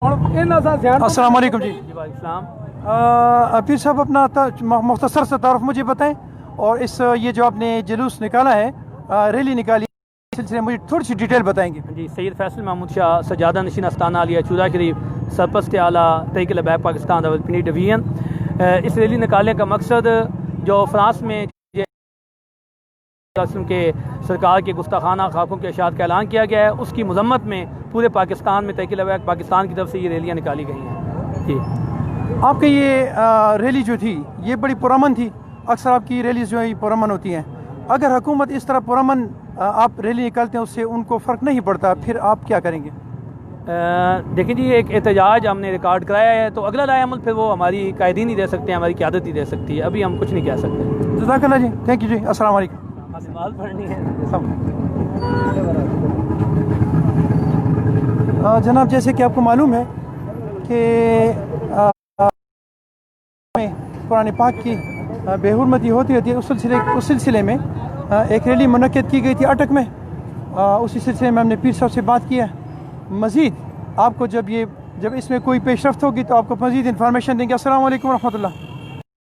अस्सलाम वालेकुम जी। पीर साहब अपना मुख्तसर सा तारुफ मुझे बताएं, और इस ये जो आपने जुलूस निकाला है, रैली निकाली, इस सिलसिले में मुझे थोड़ी सी डिटेल बताएंगे। जी, सैयद फैसल महमूद शाह सजादा नशीन आस्ताना आलिया चूड़ा शरीफ सरपरस्त आला तहरीक लबैक पाकिस्तान रावलपिंडी डिवीजन। इस रैली निकालने का मकसद जो फ्रांस में के सरकार के गुस्ताखाना खाकों के अशात का ऐलान किया गया है, उसकी मजम्मत में पूरे पाकिस्तान में तहरीक लबैक पाकिस्तान की तरफ से ये रैलियाँ निकाली गई हैं। जी, आपकी ये रैली जो थी ये बड़ी पुरअमन थी। अक्सर आपकी रैलीज जो है पुरअमन होती हैं। अगर हुकूमत इस तरह पुरअमन आप रैली निकालते हैं, उससे उनको फ़र्क नहीं पड़ता, फिर आप क्या करेंगे? देखिए जी, एक एहतजाज हमने रिकॉर्ड कराया है, तो अगला राय अमल फिर वो हमारी कायदीन ही दे सकते हैं, हमारी क़यादत ही दे सकती है। अभी हम कुछ नहीं कह सकते। जज़ाकल्लाह जी, थैंक यू जी, अस्सलाम वालेकुम। नमाज़ पढ़नी है जनाब, जैसे कि आपको मालूम है कि कुरान पाक की बेहुरमती होती रहती है। उस सिलसिले में एक रैली मुनक्किद की गई थी अटक में। उसी सिलसिले में हमने पीर साहब से बात किया। मज़ीद आपको जब इसमें कोई पेशरफ्त होगी तो आपको मज़ीद इन्फॉर्मेशन देंगे। अस्सलाम वालेकुम रहमतुल्लाह।